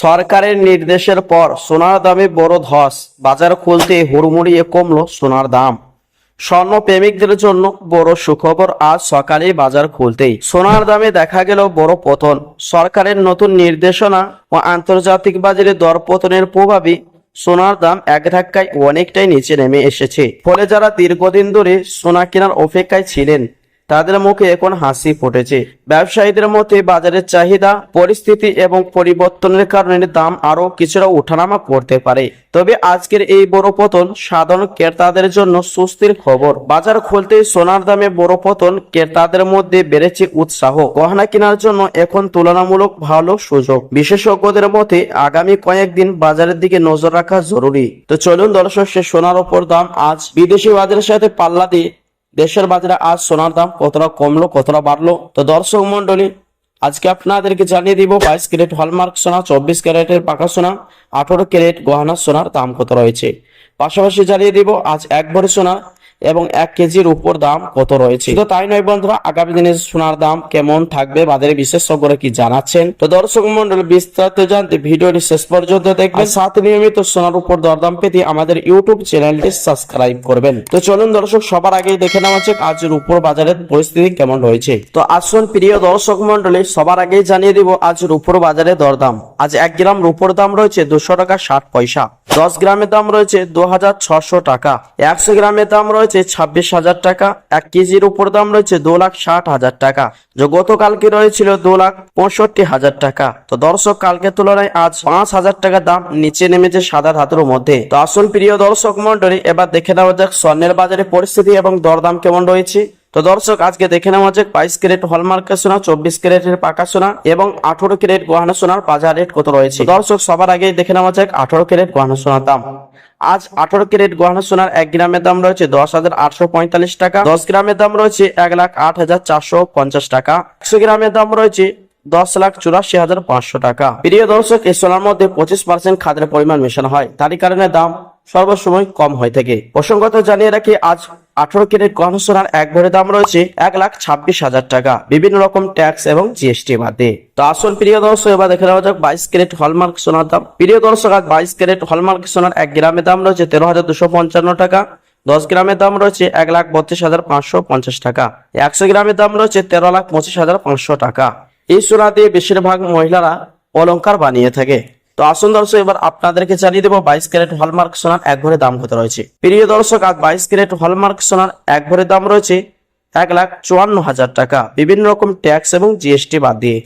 সরকারের নির্দেশের পর সোনার দামে বড় ধস, বাজার খুলতে হুড়মুড়িয়ে কমলো সোনার দাম। স্বর্ণ প্রেমিকদের জন্য বড় সুখবর, আজ সকালে বাজার খুলতেই সোনার দামে দেখা গেল বড় পতন। সরকারের নতুন নির্দেশনা ও আন্তর্জাতিক বাজারে দরপতনের প্রভাবে সোনার দাম এক ধাক্কায় অনেকটাই নিচে নেমে এসেছে। ফলে যারা দীর্ঘদিন ধরে সোনা কেনার অপেক্ষায় ছিলেন তাদের মুখে এখন হাসি ফুটেছে। ব্যবসায়ীদের মতে বাজারের চাহিদা, পরিস্থিতি এবং পরিবর্তনের কারণে দাম আরো কিছুটা ওঠানামা করতে পারে। তবে আজকের এই বড় পতন সাধারণ ক্রেতাদের জন্য স্বস্তির খবর। বাজার খুলতেই সোনার দামে বড় পতন, ক্রেতাদের মধ্যে বেড়েছে উৎসাহ। গহনা কেনার জন্য এখন তুলনামূলক ভালো সুযোগ। বিশেষজ্ঞদের মতে আগামী কয়েকদিন বাজারের দিকে নজর রাখা জরুরি। তো চলুন দর্শক, সে সোনার উপর দাম আজ বিদেশি বাজারের সাথে পাল্লা দিয়ে দেশের বাজারে আজ সোনার দাম কতটা কমলো, কতটা বাড়লো। তো দর্শক মন্ডলী, আজকে আপনাদেরকে জানিয়ে দিব 22 ক্যারেট হলমার্ক সোনা, 24 ক্যারেটের পাকা সোনা, 18 ক্যারেট গহনা সোনার দাম কত রয়েছে। পাশাপাশি জানিয়ে দিব আজ 1 ভরি সোনা এবং 1 কেজির উপর দাম কত রয়েছে। তো তাই নয় বন্ধুরা, আগামী দিনে সোনার দাম কেমন থাকবে, বাজারে বিশেষজ্ঞরা কি জানাচ্ছেন। তো দর্শক মন্ডলী, বিস্তারিত জানতে ভিডিওটি শেষ পর্যন্ত দেখবেন। সাথে নিয়মিত সোনার উপর দরদাম পেতে আমাদের ইউটিউব চ্যানেলটি সাবস্ক্রাইব করবেন। তো চলুন দর্শক, সবার আগেই দেখে নেওয়া যাক আজ রূপোর বাজারের পরিস্থিতি কেমন রয়েছে। তো আসুন প্রিয় দর্শক মন্ডলী, সবার আগেই জানিয়ে দিব আজ রূপোর বাজারে দরদাম। আজ 1 গ্রাম রূপোর দাম রয়েছে 200 টাকা 60 পয়সা। 10 গ্রামের দাম রয়েছে 2600 টাকা। 100 গ্রামের দাম রয়েছে 26,000 টাকা। 1 কেজির উপর দাম রয়েছে 2,60,000 টাকা, যে গতকালকে রয়েছিল 2,65,000 টাকা। তো দর্শক, কালকে তুলনায় আজ 5,000 টাকা দাম নিচে নেমেছে সাদা ধাতুর মধ্যে। তো আসুন প্রিয় দর্শক মন্ডলী, এবার দেখে নেওয়া যাক স্বর্ণের বাজারে পরিস্থিতি এবং দরদাম কেমন রয়েছে। তো দর্শক, আজকে দেখে নেওয়া যাক 22 ক্যারেট হলমার্কের সোনা, 24 ক্যারেটের পাকা সোনা এবং 18 ক্যারেট গহনা সোনার বাজার রেট কত রয়েছে। দর্শক, সবার আগে দেখে নেওয়া যাক 18 ক্যারেট গহনা সোনার দাম। আজ 18 ক্যারেট গহনা সোনার 1 গ্রামের দাম রয়েছে 10,845 টাকা। 10 গ্রামের দাম রয়েছে 1,08,450 টাকা। 100 গ্রামের দাম রয়েছে 10,84,500 টাকা। প্রিয় দর্শক, এই সোনার মধ্যে 25% খাদের পরিমাণ মেশানো হয়, তারই কারণে দাম সর্বসময় কম হয়ে থাকে। প্রসঙ্গত জানিয়ে রাখি, আজ 18 ক্যারেট গহনা সোনার 1 ভরি দাম রয়েছে 1,26,000 টাকা, বিভিন্ন রকম ট্যাক্স এবং জিএসটি বাদে। তো আসল প্রিয় দর্শক, এবার দেখে নেওয়া যাক 22 ক্যারেট হলমার্ক সোনার দাম। প্রিয় দর্শক, আজ 22 ক্যারেট হলমার্ক সোনার 1 গ্রামের দাম রয়েছে 13,255 টাকা। 10 গ্রামের দাম রয়েছে 1,32,550 টাকা। 100 গ্রামের দাম রয়েছে 13,25,500 টাকা। এই সোনা দিয়ে বেশিরভাগ মহিলারা অলংকার বানিয়ে থাকে। তো আসুন দর্শক, এবার আপনাদেরকে জানিয়ে দেবো 22 ক্যারেট হলমার্ক সোনার 1 ভরি দাম কত রয়েছে। প্রিয় দর্শক, আজ 22 ক্যারেট হলমার্ক সোনার 1 ভরি দাম রয়েছে 1,54,000 টাকা, বিভিন্ন রকম ট্যাক্স এবং জিএসটি বাদ দিয়ে।